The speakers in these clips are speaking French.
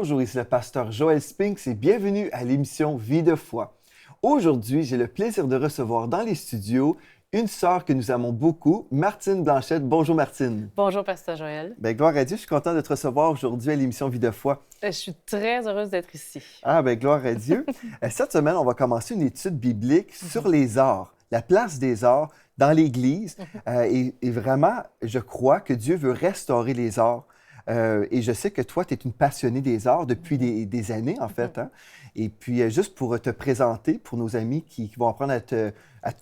Bonjour, ici le pasteur Joël Spinks et bienvenue à l'émission Vie de foi. Aujourd'hui, j'ai le plaisir de recevoir dans les studios une sœur que nous aimons beaucoup, Martine Blanchette. Bonjour Martine. Bonjour, pasteur Joël. Bien, gloire à Dieu, je suis content de te recevoir aujourd'hui à l'émission Vie de foi. Je suis très heureuse d'être ici. Ah, bien, gloire à Dieu. Cette semaine, on va commencer une étude biblique sur les arts, la place des arts dans l'Église. Et vraiment, je crois que Dieu veut restaurer les arts. Et je sais que toi, tu es une passionnée des arts depuis des années, en fait. Hein? Et puis, juste pour te présenter, pour nos amis qui vont apprendre à te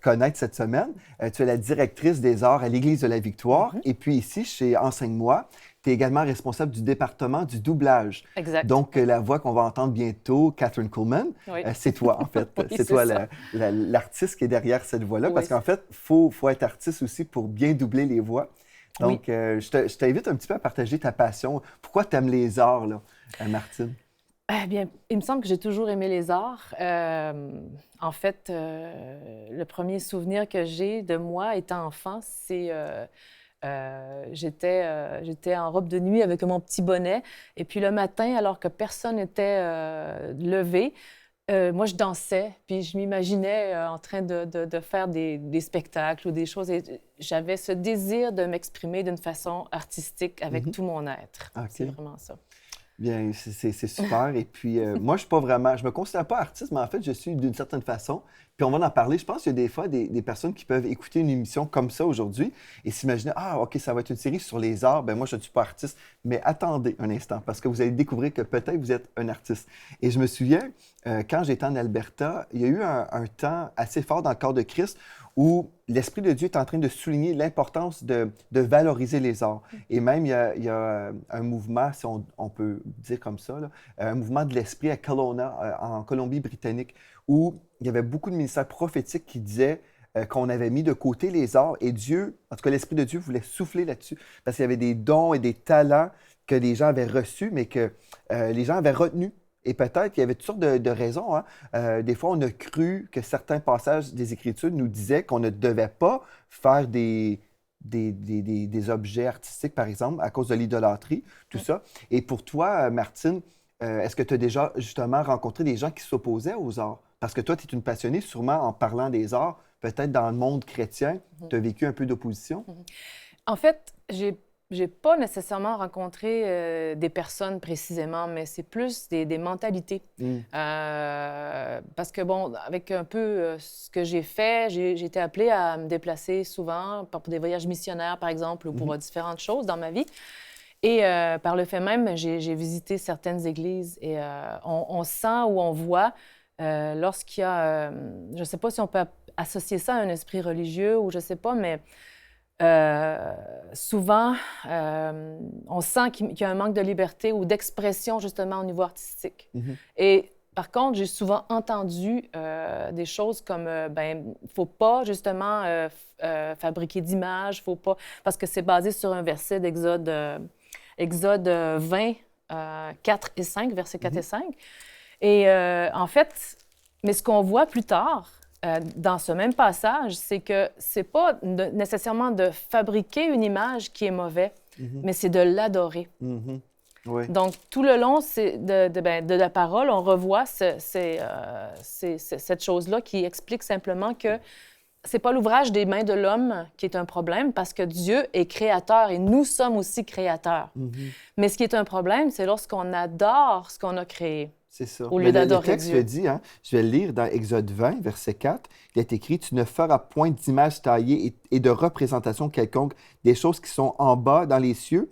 connaître cette semaine, tu es la directrice des arts à l'Église de la Victoire. Et puis ici, chez Enseigne-moi, tu es également responsable du département du doublage. Exact. Donc, la voix qu'on va entendre bientôt, Catherine Coleman, c'est toi, en fait. Oui, c'est toi l'artiste qui est derrière cette voix-là. Oui, parce qu'en fait, il faut être artiste aussi pour bien doubler les voix. Donc, je t'invite un petit peu à partager ta passion. Pourquoi tu aimes les arts, là, Martine? Eh bien, il me semble que j'ai toujours aimé les arts. En fait, le premier souvenir que j'ai de moi étant enfant, c'est... j'étais en robe de nuit avec mon petit bonnet. Et puis le matin, alors que personne n'était levé, moi, je dansais, puis je m'imaginais en train de faire des spectacles ou des choses. Et j'avais ce désir de m'exprimer d'une façon artistique avec tout mon être. Okay. C'est vraiment ça. Bien, c'est super. Et puis, moi, je me considère pas artiste, mais en fait, je suis d'une certaine façon. Puis on va en parler. Je pense qu'il y a des fois des personnes qui peuvent écouter une émission comme ça aujourd'hui et s'imaginer, ah, OK, ça va être une série sur les arts. Bien, moi, je ne suis pas artiste. Mais attendez un instant, parce que vous allez découvrir que peut-être vous êtes un artiste. Et je me souviens, quand j'étais en Alberta, il y a eu un temps assez fort dans le corps de Christ où l'Esprit de Dieu est en train de souligner l'importance de valoriser les arts. Et même, il y a un mouvement, si on peut dire comme ça, là, un mouvement de l'Esprit à Kelowna, en Colombie-Britannique, où il y avait beaucoup de ministères prophétiques qui disaient qu'on avait mis de côté les arts. Et Dieu, en tout cas, l'Esprit de Dieu voulait souffler là-dessus, parce qu'il y avait des dons et des talents que les gens avaient reçus, mais que les gens avaient retenus. Et peut-être qu'il y avait toutes sortes de raisons. Hein. Des fois, on a cru que certains passages des Écritures nous disaient qu'on ne devait pas faire des objets artistiques, par exemple, à cause de l'idolâtrie, tout ça. Et pour toi, Martine, est-ce que tu as déjà justement rencontré des gens qui s'opposaient aux arts? Parce que toi, tu es une passionnée, sûrement en parlant des arts, peut-être dans le monde chrétien, tu as vécu un peu d'opposition? En fait, j'ai pas nécessairement rencontré des personnes précisément, mais c'est plus des mentalités. Parce que, bon, avec un peu ce que j'ai fait, j'ai été appelée à me déplacer souvent pour des voyages missionnaires, par exemple, ou pour différentes choses dans ma vie. Et par le fait même, j'ai visité certaines églises et on sent ou on voit lorsqu'il y a... je ne sais pas si on peut associer ça à un esprit religieux ou je ne sais pas, mais... souvent, on sent qu'il y a un manque de liberté ou d'expression, justement, au niveau artistique. Et par contre, j'ai souvent entendu des choses comme, ben, il ne faut pas, justement, fabriquer d'images, faut pas... Parce que c'est basé sur un verset d'Exode Exode 20, 4 et 5, versets 4 et 5. Et en fait, mais ce qu'on voit plus tard, dans ce même passage, c'est que c'est pas nécessairement de fabriquer une image qui est mauvais, mais c'est de l'adorer. Oui. Donc, tout le long de la parole, on revoit cette chose-là qui explique simplement que c'est pas l'ouvrage des mains de l'homme qui est un problème, parce que Dieu est créateur et nous sommes aussi créateurs. Mais ce qui est un problème, c'est lorsqu'on adore ce qu'on a créé. C'est ça. Au lieu d'adorer Dieu. Le texte Dieu. dit, hein, je vais le lire dans Exode 20, verset 4, il est écrit « Tu ne feras point d'image taillée et de représentation quelconque des choses qui sont en bas dans les cieux,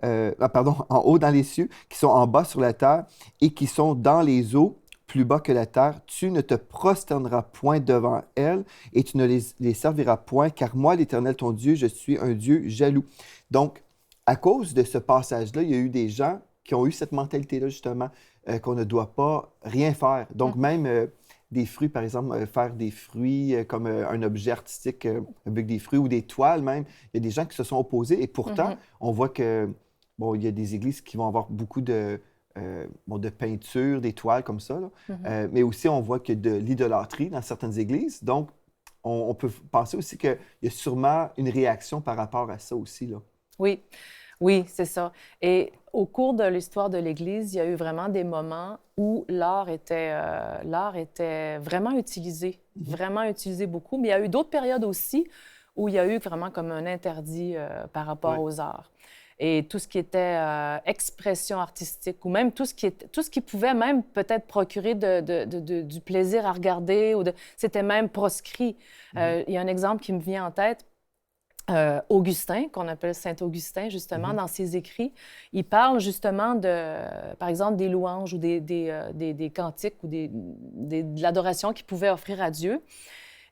en haut dans les cieux, qui sont en bas sur la terre et qui sont dans les eaux, plus bas que la terre. Tu ne te prosterneras point devant elles et tu ne les serviras point, car moi, l'Éternel, ton Dieu, je suis un Dieu jaloux. » Donc, à cause de ce passage-là, il y a eu des gens qui ont eu cette mentalité-là, justement, qu'on ne doit pas rien faire. Donc, même des fruits, par exemple, faire des fruits comme un objet artistique avec des fruits ou des toiles même, il y a des gens qui se sont opposés et pourtant, on voit que, bon, il y a des églises qui vont avoir beaucoup de peinture, des toiles comme ça, là. Mais aussi, on voit qu'il y a de l'idolâtrie dans certaines églises. Donc, on peut penser aussi qu'il y a sûrement une réaction par rapport à ça aussi, là. Oui. Oui, c'est ça. Et au cours de l'histoire de l'Église, il y a eu vraiment des moments où l'art était vraiment utilisé beaucoup. Mais il y a eu d'autres périodes aussi où il y a eu vraiment comme un interdit par rapport Ouais. aux arts. Et tout ce qui était expression artistique ou même tout ce qui pouvait même peut-être procurer du plaisir à regarder, c'était même proscrit. Il y a un exemple qui me vient en tête. Augustin, qu'on appelle Saint-Augustin, justement, dans ses écrits, il parle justement par exemple, des louanges ou des cantiques ou de l'adoration qu'il pouvait offrir à Dieu.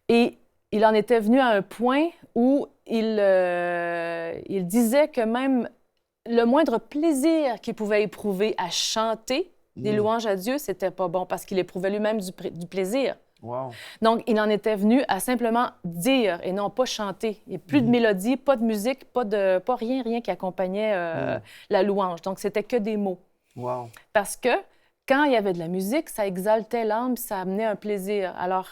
Et il en était venu à un point où il disait que même le moindre plaisir qu'il pouvait éprouver à chanter des louanges à Dieu, c'était pas bon parce qu'il éprouvait lui-même du plaisir. Wow. Donc, il en était venu à simplement dire et non pas chanter. Et plus de mélodie, pas de musique, pas rien qui accompagnait la louange. Donc, c'était que des mots. Wow. Parce que quand il y avait de la musique, ça exaltait l'âme, ça amenait un plaisir. Alors,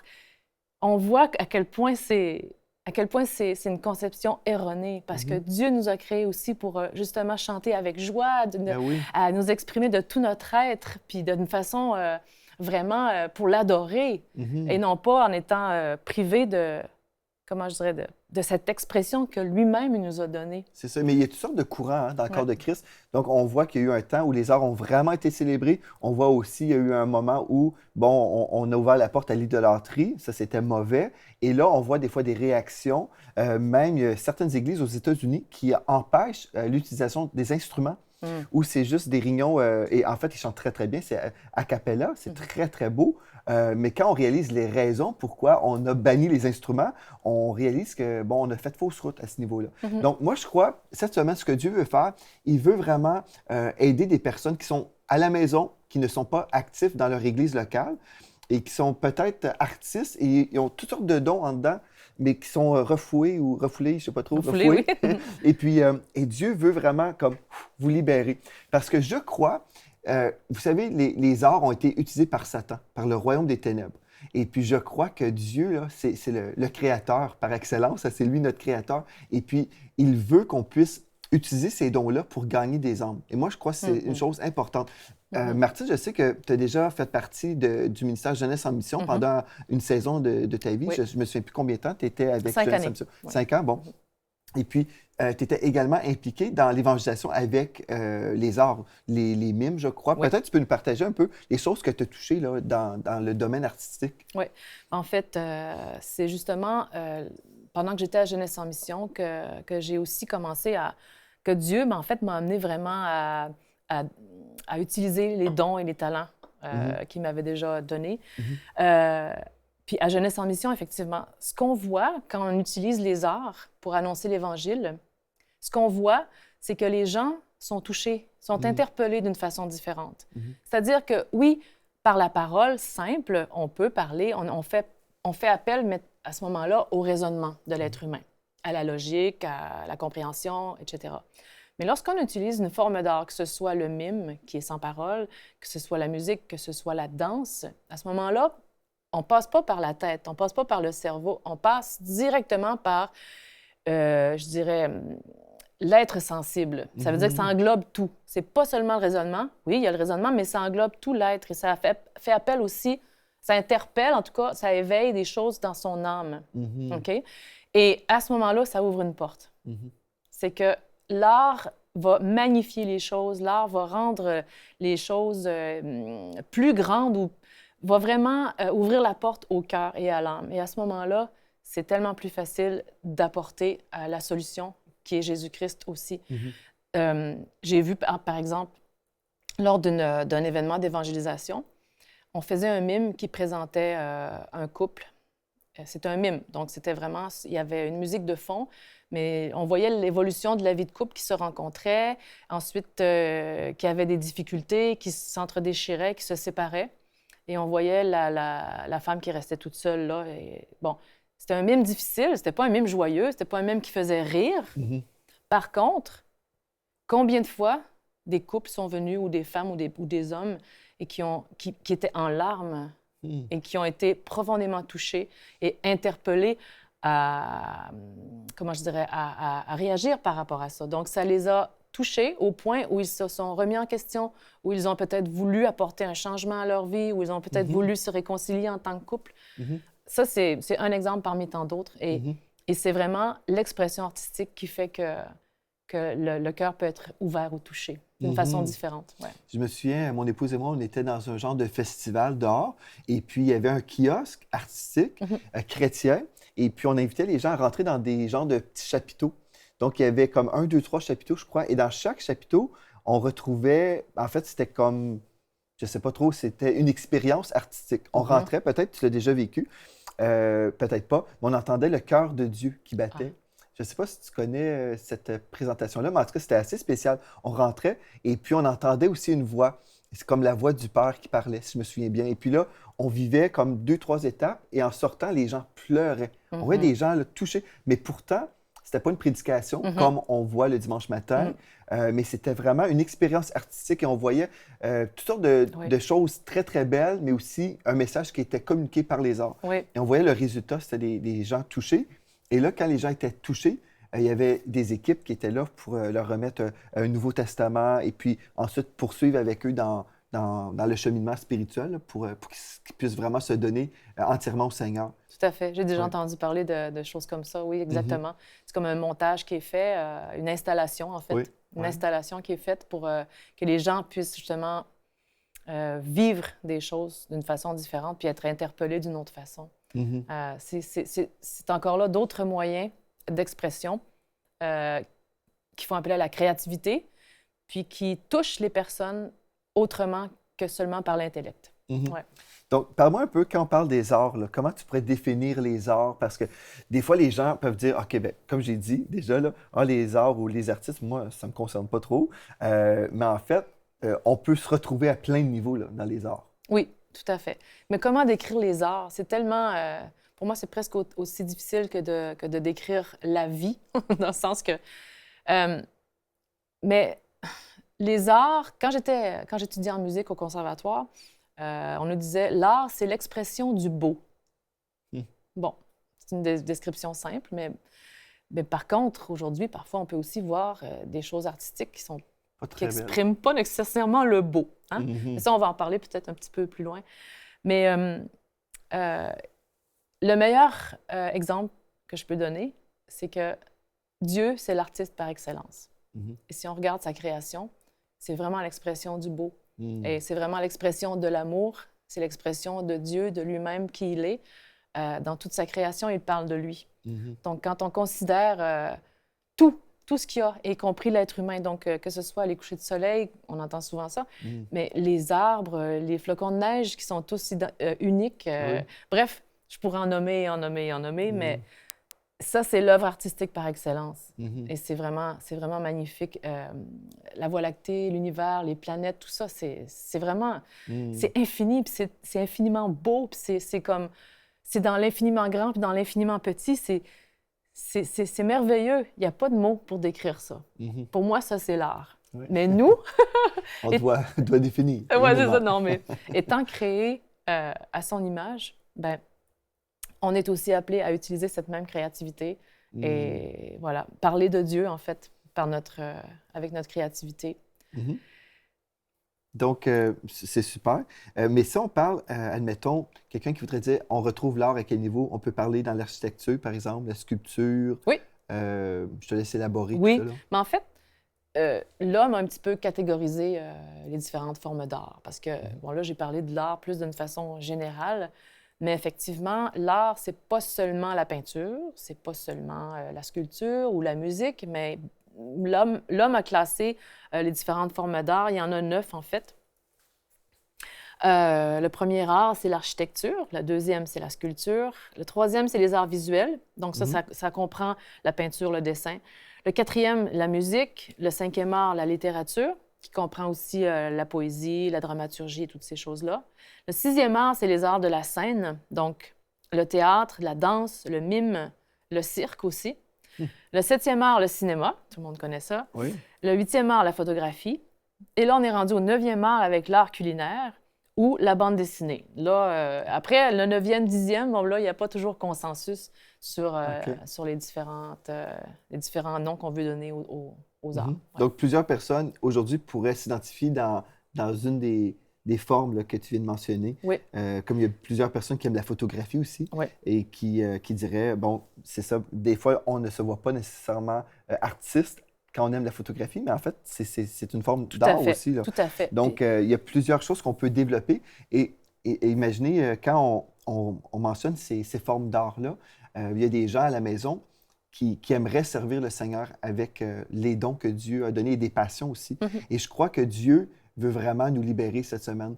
on voit à quel point c'est une conception erronée, parce que Dieu nous a créés aussi pour justement chanter avec joie, à nous exprimer de tout notre être, puis d'une façon vraiment pour l'adorer, et non pas en étant privé comment je dirais, de cette expression que lui-même il nous a donnée. C'est ça, mais il y a toutes sortes de courants dans le corps de Christ. Donc, on voit qu'il y a eu un temps où les arts ont vraiment été célébrés. On voit aussi qu'il y a eu un moment où, bon, on a ouvert la porte à l'idolâtrie. Ça, c'était mauvais. Et là, on voit des fois des réactions. Même, il y a certaines églises aux États-Unis qui empêchent l'utilisation des instruments. Où c'est juste des rignons, et en fait, ils chantent très, très bien, c'est a cappella, c'est très, très beau. Mais quand on réalise les raisons pourquoi on a banni les instruments, on réalise que, bon, on a fait fausse route à ce niveau-là. Donc, moi, je crois, cette semaine, ce que Dieu veut faire, il veut vraiment aider des personnes qui sont à la maison, qui ne sont pas actifs dans leur église locale et qui sont peut-être artistes et ils ont toutes sortes de dons en dedans, mais qui sont refoulés ou refoulés, je ne sais pas trop, refoulés. Oui. Et puis, et Dieu veut vraiment comme vous libérer. Parce que je crois, vous savez, les arts ont été utilisés par Satan, par le royaume des ténèbres. Et puis, je crois que Dieu, là, c'est le créateur par excellence, c'est lui notre créateur. Et puis, il veut qu'on puisse utiliser ces dons-là pour gagner des âmes. Et moi, je crois que c'est une chose importante. Martine, je sais que tu as déjà fait partie du ministère Jeunesse en Mission pendant une saison de ta vie. Oui. Je ne me souviens plus combien de temps tu étais avec 5 Jeunesse années. en Mission. Oui. 5 ans, bon. Et puis, tu étais également impliqué dans l'évangélisation avec les arts, les mimes, je crois. Oui. Peut-être tu peux nous partager un peu les choses que tu as touchées là, dans le domaine artistique. Oui. En fait, c'est justement pendant que j'étais à Jeunesse en Mission que j'ai aussi commencé que Dieu, en fait, m'a amené vraiment à utiliser les dons et les talents qu'il m'avait déjà donnés. Puis à Jeunesse en Mission, effectivement, ce qu'on voit quand on utilise les arts pour annoncer l'Évangile, ce qu'on voit, c'est que les gens sont touchés, sont interpellés d'une façon différente. C'est-à-dire que, oui, par la parole simple, on peut parler, on fait appel, mais à ce moment-là, au raisonnement de l'être humain, à la logique, à la compréhension, etc. Mais lorsqu'on utilise une forme d'art, que ce soit le mime, qui est sans parole, que ce soit la musique, que ce soit la danse, à ce moment-là, on ne passe pas par la tête, on ne passe pas par le cerveau, on passe directement par, je dirais, l'être sensible. Ça veut dire que ça englobe tout. C'est pas seulement le raisonnement. Oui, il y a le raisonnement, mais ça englobe tout l'être. Et ça fait appel aussi, ça interpelle, en tout cas, ça éveille des choses dans son âme. OK? Et à ce moment-là, ça ouvre une porte. C'est que l'art va magnifier les choses, l'art va rendre les choses plus grandes ou va vraiment ouvrir la porte au cœur et à l'âme. Et à ce moment-là, c'est tellement plus facile d'apporter la solution qui est Jésus-Christ aussi. J'ai vu, par exemple, lors d'un événement d'évangélisation, on faisait un mime qui présentait un couple. C'était un mime, donc c'était vraiment, il y avait une musique de fond, mais on voyait l'évolution de la vie de couple qui se rencontrait, ensuite qui avait des difficultés, qui s'entredéchiraient, qui se séparaient. Et on voyait la femme qui restait toute seule là. Et, bon, c'était un mime difficile, c'était pas un mime joyeux, c'était pas un mime qui faisait rire. Par contre, combien de fois des couples sont venus, ou des femmes ou des hommes, et qui étaient en larmes et qui ont été profondément touchés et interpellés à réagir par rapport à ça. Donc, ça les a touchés au point où ils se sont remis en question, où ils ont peut-être voulu apporter un changement à leur vie, où ils ont peut-être voulu se réconcilier en tant que couple. Ça, c'est un exemple parmi tant d'autres. Et c'est vraiment l'expression artistique qui fait que le cœur peut être ouvert ou touché d'une façon différente. Ouais. Je me souviens, mon épouse et moi, on était dans un genre de festival dehors, et puis il y avait un kiosque artistique chrétien, et puis on invitait les gens à rentrer dans des genres de petits chapiteaux. Donc, il y avait comme 1, 2, 3 chapiteaux, je crois, et dans chaque chapiteau, on retrouvait, en fait, c'était comme, je sais pas trop, c'était une expérience artistique. On rentrait, peut-être tu l'as déjà vécu, peut-être pas, mais on entendait le cœur de Dieu qui battait. Je ne sais pas si tu connais cette présentation-là, mais en tout cas, c'était assez spécial. On rentrait et puis on entendait aussi une voix. C'est comme la voix du Père qui parlait, si je me souviens bien. Et puis là, on vivait comme 2, 3 étapes et en sortant, les gens pleuraient. On voyait des gens là, touchés, mais pourtant, c'était pas une prédication comme on voit le dimanche matin, mais c'était vraiment une expérience artistique et on voyait toutes sortes de choses très, très belles, mais aussi un message qui était communiqué par les arts. Oui. Et on voyait le résultat, c'était des gens touchés. Et là, quand les gens étaient touchés, il y avait des équipes qui étaient là pour leur remettre un Nouveau Testament et puis ensuite poursuivre avec eux dans le cheminement spirituel là, pour qu'ils puissent vraiment se donner entièrement au Seigneur. Tout à fait. J'ai déjà entendu parler de choses comme ça. Oui, exactement. C'est comme un montage qui est fait, une installation, en fait. Une installation qui est faite pour que les gens puissent justement vivre des choses d'une façon différente puis être interpellés d'une autre façon. C'est encore là d'autres moyens d'expression qui font appel à la créativité puis qui touchent les personnes autrement que seulement par l'intellect. Ouais. Donc, parle-moi un peu, quand on parle des arts, là, comment tu pourrais définir les arts? Parce que des fois, les gens peuvent dire, OK, bien, comme j'ai dit déjà, là, les arts ou les artistes, moi, ça ne me concerne pas trop. Mais en fait, on peut se retrouver à plein de niveaux là, dans les arts. Oui, tout à fait. Mais comment décrire les arts? C'est tellement... pour moi, c'est presque aussi difficile que de décrire la vie, dans le sens que... mais les arts, quand j'étudiais en musique au conservatoire, on nous disait, l'art, c'est l'expression du beau. Bon, c'est une description simple, mais par contre, aujourd'hui, parfois, on peut aussi voir des choses artistiques qui n'expriment pas nécessairement le beau. Hein? Mais ça, on va en parler peut-être un petit peu plus loin. Mais le meilleur exemple que je peux donner, c'est que Dieu, c'est l'artiste par excellence. Et si on regarde sa création, c'est vraiment l'expression du beau. Et c'est vraiment l'expression de l'amour, c'est l'expression de Dieu, de lui-même qui il est. Dans toute sa création, il parle de lui. Donc, quand on considère tout ce qu'il y a, y compris l'être humain, donc que ce soit les couchers de soleil, on entend souvent ça, mais les arbres, les flocons de neige qui sont tous uniques. Bref, je pourrais en nommer, mais ça, c'est l'œuvre artistique par excellence. Et c'est vraiment magnifique. La Voie lactée, l'univers, les planètes, tout ça, c'est vraiment... C'est infini, puis c'est infiniment beau, puis c'est comme... C'est dans l'infiniment grand, puis dans l'infiniment petit. C'est merveilleux. Il n'y a pas de mots pour décrire ça. Pour moi, ça, c'est l'art. Mais nous... On doit définir. Oui, c'est ça. Non, mais étant créé à son image, ben on est aussi appelé à utiliser cette même créativité et voilà, parler de Dieu, en fait, avec notre créativité. Donc, c'est super. Mais si on parle, admettons, quelqu'un qui voudrait dire, on retrouve l'art à quel niveau? On peut parler dans l'architecture, par exemple, la sculpture. Oui. Je te laisse élaborer tout ça. Là. Mais en fait, l'homme a un petit peu catégorisé les différentes formes d'art. Parce que, bon, là, j'ai parlé de l'art plus d'une façon générale. Mais effectivement, l'art, c'est pas seulement la peinture, c'est pas seulement la sculpture ou la musique, mais l'homme a classé les différentes formes d'art. Il y en a 9, en fait. Le premier art, c'est l'architecture. Le deuxième, c'est la sculpture. Le troisième, c'est les arts visuels. Donc ça comprend la peinture, le dessin. Le quatrième, la musique. Le cinquième art, la littérature, qui comprend aussi la poésie, la dramaturgie et toutes ces choses-là. Le sixième art, c'est les arts de la scène, donc le théâtre, la danse, le mime, le cirque aussi. Le septième art, le cinéma, tout le monde connaît ça. Oui. Le huitième art, la photographie. Et là, on est rendu au neuvième art avec l'art culinaire, ou la bande dessinée. Là, après, le 9e, 10e, bon, là, il n'y a pas toujours consensus sur, sur les différents noms qu'on veut donner aux arts. Ouais. Donc, plusieurs personnes aujourd'hui pourraient s'identifier dans une des formes là, que tu viens de mentionner. Oui. Comme il y a plusieurs personnes qui aiment la photographie aussi Oui. et qui diraient, bon, c'est ça, des fois, on ne se voit pas nécessairement artiste quand on aime la photographie, mais en fait, c'est une forme d'art aussi. Là. Tout à fait. Donc, il y a plusieurs choses qu'on peut développer. Et imaginez, quand on mentionne ces formes d'art-là, il y a des gens à la maison qui aimeraient servir le Seigneur avec les dons que Dieu a donnés et des passions aussi. Et je crois que Dieu veut vraiment nous libérer cette semaine.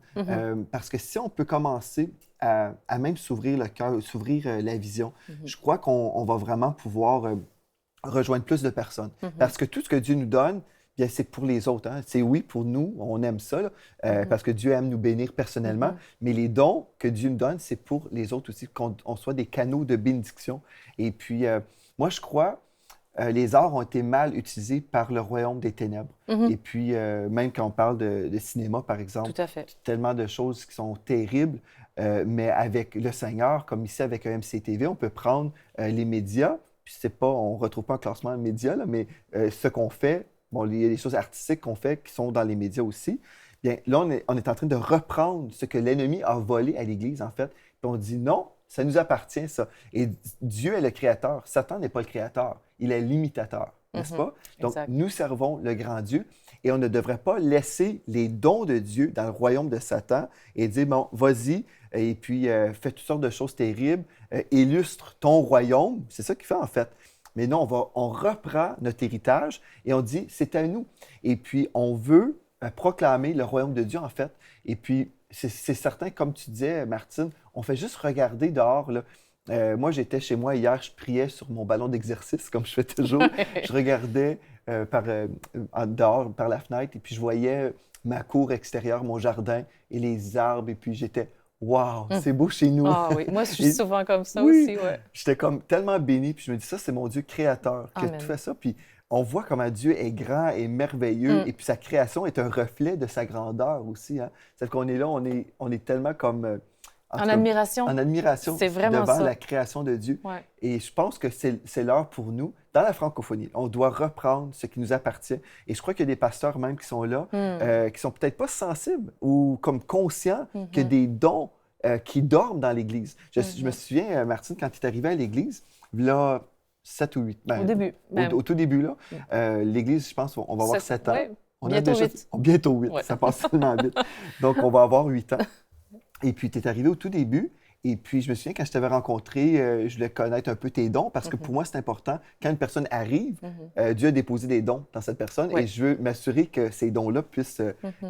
Parce que si on peut commencer à même s'ouvrir le cœur, s'ouvrir la vision, je crois qu'on va vraiment pouvoir rejoindre plus de personnes. Parce que tout ce que Dieu nous donne, bien, c'est pour les autres. Hein? C'est oui, pour nous, on aime ça, là, parce que Dieu aime nous bénir personnellement, mais les dons que Dieu nous donne, c'est pour les autres aussi, qu'on soit des canaux de bénédiction. Et puis, moi, je crois, les arts ont été mal utilisés par le royaume des ténèbres. Et puis, même quand on parle de cinéma, par exemple, tout à fait. Tellement de choses qui sont terribles, mais avec le Seigneur, comme ici avec un MCTV, on peut prendre les médias, puis c'est pas, on ne retrouve pas un classement média, là, mais ce qu'on fait, bon, il y a des choses artistiques qu'on fait qui sont dans les médias aussi. Bien, là, on est en train de reprendre ce que l'ennemi a volé à l'Église, en fait. Puis on dit non, ça nous appartient, ça. Et Dieu est le créateur. Satan n'est pas le créateur, il est l'imitateur, n'est-ce pas? Donc, exact. Nous servons le grand Dieu et on ne devrait pas laisser les dons de Dieu dans le royaume de Satan et dire, bon, vas-y, et puis fais toutes sortes de choses terribles, illustre ton royaume. C'est ça qu'il fait, en fait. Mais non, on reprend notre héritage et on dit, c'est à nous. Et puis, on veut proclamer le royaume de Dieu, en fait. Et puis, c'est certain, comme tu disais, Martine, on fait juste regarder dehors, là. Moi, j'étais chez moi hier, je priais sur mon ballon d'exercice, comme je fais toujours. Je regardais dehors, par la fenêtre, et puis je voyais ma cour extérieure, mon jardin et les arbres, et puis j'étais... Wow, c'est beau chez nous. Ah oui, moi, je suis souvent comme ça oui, aussi, ouais. J'étais comme tellement béni, puis je me dis, ça, c'est mon Dieu créateur qui a Amen. tout fait ça. Puis on voit comment Dieu est grand et merveilleux, et puis sa création est un reflet de sa grandeur aussi. Hein? C'est qu'on est là, on est tellement comme... en admiration. En admiration c'est vraiment devant ça. la création de Dieu. Ouais. Et je pense que c'est l'heure pour nous, dans la francophonie, on doit reprendre ce qui nous appartient. Et je crois qu'il y a des pasteurs même qui sont là, qui sont peut-être pas sensibles ou comme conscients qu'il y a des dons qui dorment dans l'Église. Je me souviens, Martine, quand tu es arrivée à l'Église, là, 7 ou 8. Au début. Au tout début, là, l'Église, je pense, on va avoir 7 ans. Ouais. On bientôt a déjà, 8. Bientôt 8, Ouais. ça passe tellement vite. Donc, on va avoir 8 ans. Et puis, tu es arrivé au tout début. Et puis, je me souviens, quand je t'avais rencontré, je voulais connaître un peu tes dons parce que pour moi, c'est important. Quand une personne arrive, Dieu a déposé des dons dans cette personne et je veux m'assurer que ces dons-là puissent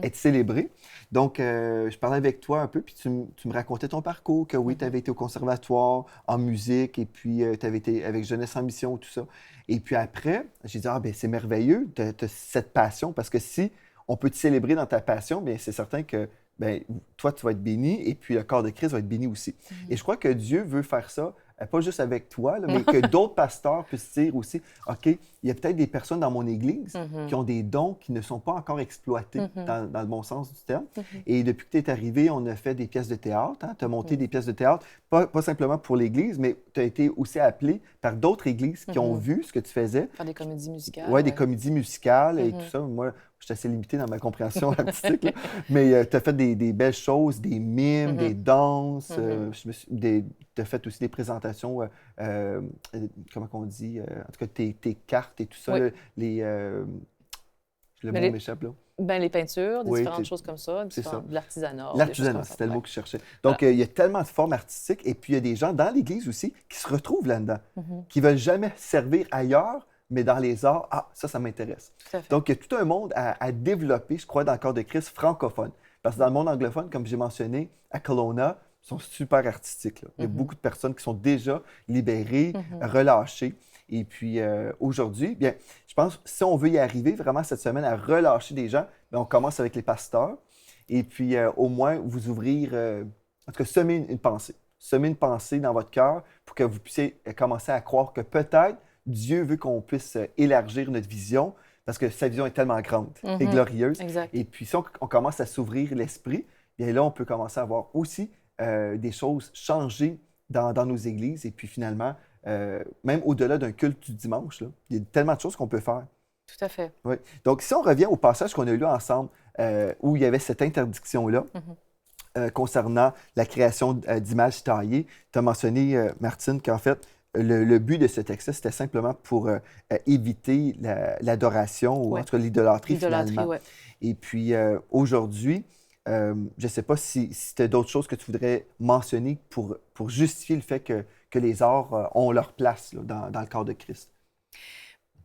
être célébrés. Donc, je parlais avec toi un peu, puis tu me racontais ton parcours, que oui, tu avais été au conservatoire en musique et puis tu avais été avec Jeunesse en mission, tout ça. Et puis après, j'ai dit, ah, ben c'est merveilleux, tu as cette passion parce que si on peut te célébrer dans ta passion, bien, c'est certain que bien, toi, tu vas être béni et puis le corps de Christ va être béni aussi. Et je crois que Dieu veut faire ça, pas juste avec toi, là, mais que d'autres pasteurs puissent dire aussi, OK, il y a peut-être des personnes dans mon Église qui ont des dons qui ne sont pas encore exploités dans le bon sens du terme. Et depuis que tu es arrivé, on a fait des pièces de théâtre. Hein, tu as monté des pièces de théâtre, pas simplement pour l'Église, mais tu as été aussi appelé par d'autres églises qui ont vu ce que tu faisais. Faire des comédies musicales. Oui, des comédies musicales et tout ça. Moi, je suis assez limité dans ma compréhension artistique, là. Mais tu as fait des belles choses, des mimes, des danses. Tu as fait aussi des présentations, comment on dit, en tout cas tes cartes et tout ça. Là, le mot m'échappe, là. Ben, les peintures, différentes choses comme ça, de l'artisanat. L'artisanat, c'était le mot que je cherchais. Donc, il y a tellement de formes artistiques. Et puis, il y a des gens dans l'Église aussi qui se retrouvent là-dedans, qui ne veulent jamais servir ailleurs, mais dans les arts, ça m'intéresse. Donc, il y a tout un monde à développer, je crois, dans le corps de Christ francophone. Parce que dans le monde anglophone, comme j'ai mentionné, à Kelowna, ils sont super artistiques, là. Il y a beaucoup de personnes qui sont déjà libérées, relâchées. Et puis, aujourd'hui, bien, je pense que si on veut y arriver vraiment cette semaine à relâcher des gens, bien, on commence avec les pasteurs. Et puis, au moins, vous ouvrir, en tout cas, semer une pensée. Semer une pensée dans votre cœur pour que vous puissiez commencer à croire que peut-être Dieu veut qu'on puisse élargir notre vision parce que sa vision est tellement grande et glorieuse. Exact. Et puis, si on commence à s'ouvrir l'esprit, bien là, on peut commencer à voir aussi des choses changer dans nos églises. Et puis finalement, même au-delà d'un culte du dimanche, là, il y a tellement de choses qu'on peut faire. Tout à fait. Oui. Donc, si on revient au passage qu'on a lu ensemble, où il y avait cette interdiction-là, concernant la création d'images taillées, tu as mentionné, Martine, qu'en fait, le but de ce texte-là, c'était simplement pour éviter l'adoration ou en tout cas l'idolâtrie, finalement. Ouais. Et puis, aujourd'hui, je ne sais pas si tu as d'autres choses que tu voudrais mentionner pour justifier le fait que les arts ont leur place là, dans le corps de Christ.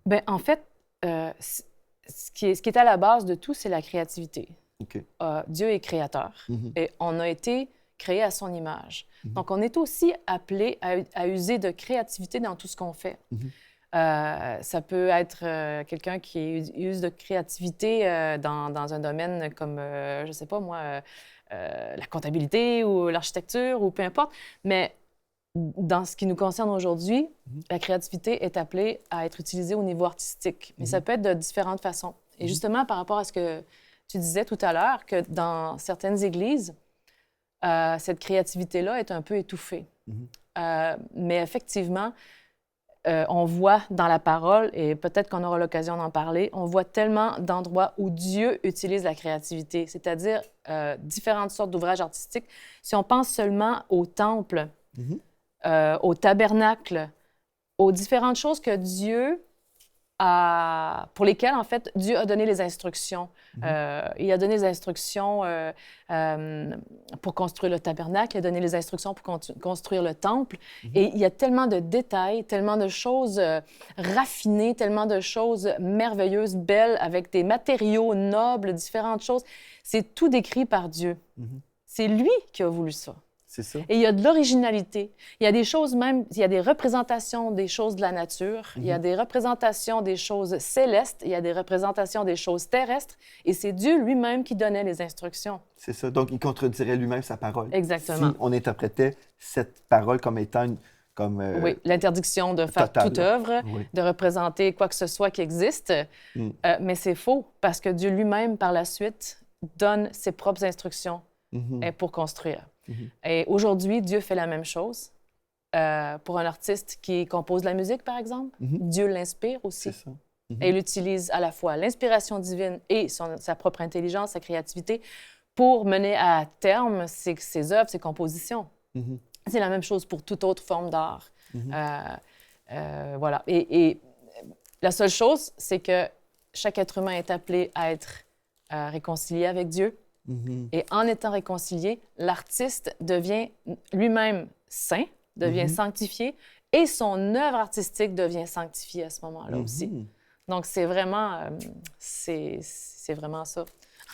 Bien, en fait, ce qui est à la base de tout, c'est la créativité. Okay. Dieu est créateur et on a été créé à son image. Donc, on est aussi appelé à user de créativité dans tout ce qu'on fait. Ça peut être quelqu'un qui use de créativité dans un domaine comme, je ne sais pas moi, la comptabilité ou l'architecture ou peu importe, mais dans ce qui nous concerne aujourd'hui, la créativité est appelée à être utilisée au niveau artistique, mais ça peut être de différentes façons. Et justement, par rapport à ce que tu disais tout à l'heure, que dans certaines églises, cette créativité-là est un peu étouffée. Mais effectivement, on voit dans la parole, et peut-être qu'on aura l'occasion d'en parler, on voit tellement d'endroits où Dieu utilise la créativité, c'est-à-dire différentes sortes d'ouvrages artistiques. Si on pense seulement au temple, au tabernacle, aux différentes choses que Dieu pour lesquelles, en fait, Dieu a donné les instructions. Il a donné les instructions pour construire le tabernacle, il a donné les instructions pour construire le temple. Et il y a tellement de détails, tellement de choses raffinées, tellement de choses merveilleuses, belles, avec des matériaux nobles, différentes choses. C'est tout décrit par Dieu. C'est lui qui a voulu ça. C'est ça. Et il y a de l'originalité. Il y a des choses même, il y a des représentations des choses de la nature, il y a des représentations des choses célestes, il y a des représentations des choses terrestres, et c'est Dieu lui-même qui donnait les instructions. C'est ça. Donc, il contredirait lui-même sa parole. Exactement. Si on interprétait cette parole comme étant oui, l'interdiction de faire toute œuvre, de représenter quoi que ce soit qui existe, mais c'est faux, parce que Dieu lui-même, par la suite, donne ses propres instructions pour construire. Et aujourd'hui, Dieu fait la même chose. Pour un artiste qui compose de la musique, par exemple, Dieu l'inspire aussi. C'est ça. Et il utilise à la fois l'inspiration divine et sa propre intelligence, sa créativité, pour mener à terme ses œuvres, ses compositions. C'est la même chose pour toute autre forme d'art. Voilà. Et la seule chose, c'est que chaque être humain est appelé à être réconcilié avec Dieu. Et en étant réconcilié, l'artiste devient lui-même saint, devient sanctifié, et son œuvre artistique devient sanctifiée à ce moment-là aussi. Donc, c'est vraiment ça.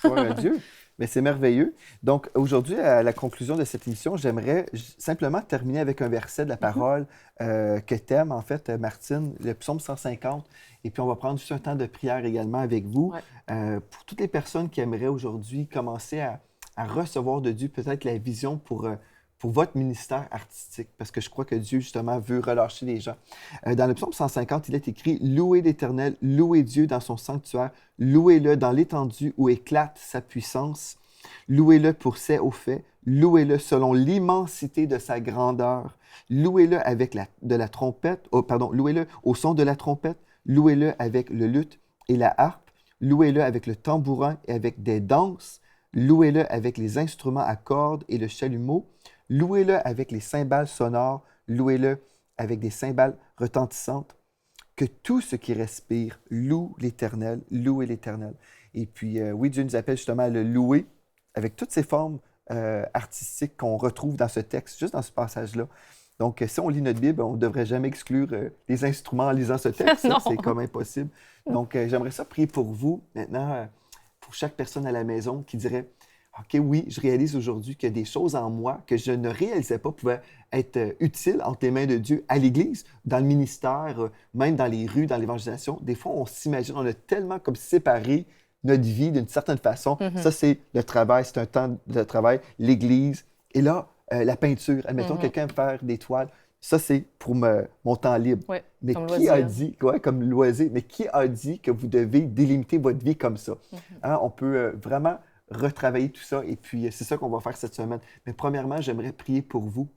Gloire à Dieu. Mais c'est merveilleux. Donc, aujourd'hui, à la conclusion de cette émission, j'aimerais simplement terminer avec un verset de la parole que t'aimes, en fait, Martine, le psaume 150. Et puis, on va prendre juste un temps de prière également avec vous. Pour toutes les personnes qui aimeraient aujourd'hui commencer à recevoir de Dieu peut-être la vision pour votre ministère artistique, parce que je crois que Dieu, justement, veut relâcher les gens. Dans le psaume 150, il est écrit « Louez l'Éternel, louez Dieu dans son sanctuaire, louez-le dans l'étendue où éclate sa puissance, louez-le pour ses hauts faits, louez-le selon l'immensité de sa grandeur, louez-le avec de la trompette, louez-le au son de la trompette, louez-le avec le luth et la harpe, louez-le avec le tambourin et avec des danses, louez-le avec les instruments à cordes et le chalumeau, louez-le avec les cymbales sonores, louez-le avec des cymbales retentissantes. Que tout ce qui respire loue l'Éternel, louez l'Éternel. Et puis, oui, Dieu nous appelle justement à le louer avec toutes ces formes artistiques qu'on retrouve dans ce texte, juste dans ce passage-là. Donc, si on lit notre Bible, on ne devrait jamais exclure les instruments en lisant ce texte. C'est comme impossible. Donc, j'aimerais ça prier pour vous maintenant, pour chaque personne à la maison qui dirait OK, oui, je réalise aujourd'hui qu'il y a des choses en moi que je ne réalisais pas pouvaient être utiles entre les mains de Dieu à l'Église, dans le ministère, même dans les rues, dans l'évangélisation. Des fois, on s'imagine, on a tellement comme séparé notre vie d'une certaine façon. Ça, c'est le travail, c'est un temps de travail, l'Église. Et là, la peinture, admettons, quelqu'un veut faire des toiles. Ça, c'est pour mon temps libre. Ouais, mais comme qui loisir. a dit, comme loisir, mais qui a dit que vous devez délimiter votre vie comme ça? On peut vraiment retravailler tout ça. Et puis, c'est ça qu'on va faire cette semaine. Mais premièrement, j'aimerais prier pour vous.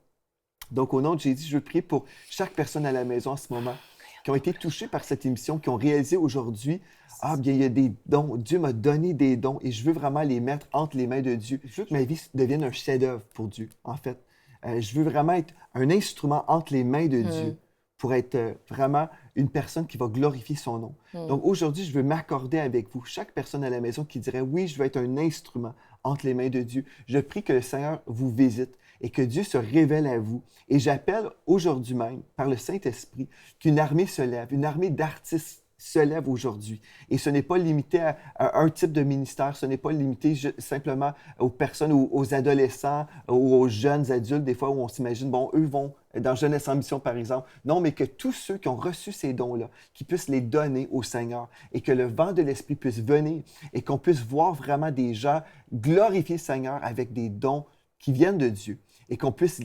Donc, au nom de Jésus, je veux prier pour chaque personne à la maison en ce moment qui ont été touchés par cette émission, qui ont réalisé aujourd'hui, ah bien, il y a des dons. Dieu m'a donné des dons et je veux vraiment les mettre entre les mains de Dieu. Je veux que ma vie devienne un chef-d'œuvre pour Dieu, en fait. Je veux vraiment être un instrument entre les mains de Dieu pour être vraiment une personne qui va glorifier son nom. Donc aujourd'hui, je veux m'accorder avec vous, chaque personne à la maison qui dirait, oui, je veux être un instrument entre les mains de Dieu. Je prie que le Seigneur vous visite et que Dieu se révèle à vous. Et j'appelle aujourd'hui même, par le Saint-Esprit, qu'une armée se lève, une armée d'artistes se lève aujourd'hui. Et ce n'est pas limité à un type de ministère, ce n'est pas limité simplement aux personnes, aux adolescents, ou aux jeunes adultes, des fois où on s'imagine, bon, eux vont dans Jeunesse en mission, par exemple. Non, mais que tous ceux qui ont reçu ces dons-là, qui puissent les donner au Seigneur et que le vent de l'Esprit puisse venir et qu'on puisse voir vraiment des gens glorifier le Seigneur avec des dons qui viennent de Dieu et qu'on puisse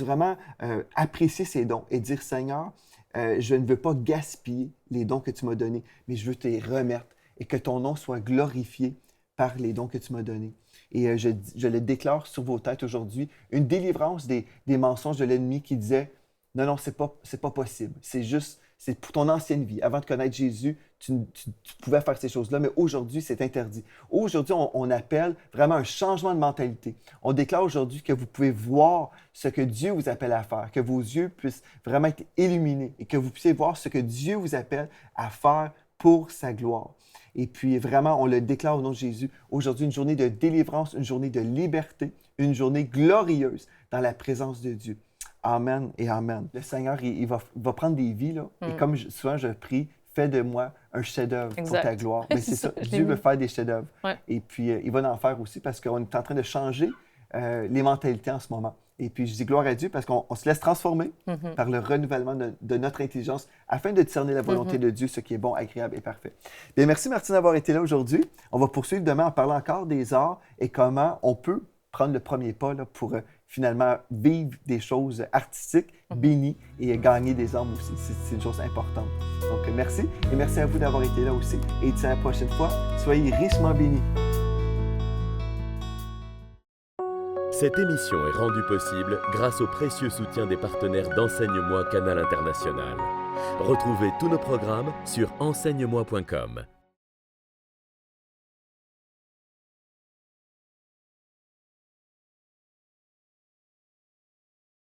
vraiment apprécier ces dons et dire, Seigneur, je ne veux pas gaspiller les dons que tu m'as donnés, mais je veux te les remettre et que ton nom soit glorifié par les dons que tu m'as donnés. Et je le déclare sur vos têtes aujourd'hui, une délivrance des mensonges de l'ennemi qui disait, non, non, c'est pas possible, c'est pour ton ancienne vie. Avant de connaître Jésus, tu pouvais faire ces choses-là, mais aujourd'hui, c'est interdit. Aujourd'hui, on appelle vraiment un changement de mentalité. On déclare aujourd'hui que vous pouvez voir ce que Dieu vous appelle à faire, que vos yeux puissent vraiment être illuminés et que vous puissiez voir ce que Dieu vous appelle à faire pour sa gloire. Et puis vraiment, on le déclare au nom de Jésus. Aujourd'hui, une journée de délivrance, une journée de liberté, une journée glorieuse dans la présence de Dieu. Amen et Amen. Le Seigneur, il va prendre des vies, là, et comme souvent je prie, fais de moi un chef-d'œuvre pour ta gloire. Mais c'est ça, Dieu veut faire des chefs-d'œuvre. Ouais. Et puis, il va en faire aussi parce qu'on est en train de changer les mentalités en ce moment. Et puis, je dis gloire à Dieu parce qu'on se laisse transformer par le renouvellement de notre intelligence afin de discerner la volonté de Dieu, ce qui est bon, agréable et parfait. Bien, merci Martine d'avoir été là aujourd'hui. On va poursuivre demain en parlant encore des arts et comment on peut prendre le premier pas là, pour finalement vivre des choses artistiques, bénies et gagner des âmes aussi. C'est une chose importante. Donc, merci et merci à vous d'avoir été là aussi. Et d'ici à la prochaine fois, soyez richement bénis. Cette émission est rendue possible grâce au précieux soutien des partenaires d'Enseigne-moi Canal International. Retrouvez tous nos programmes sur enseigne-moi.com.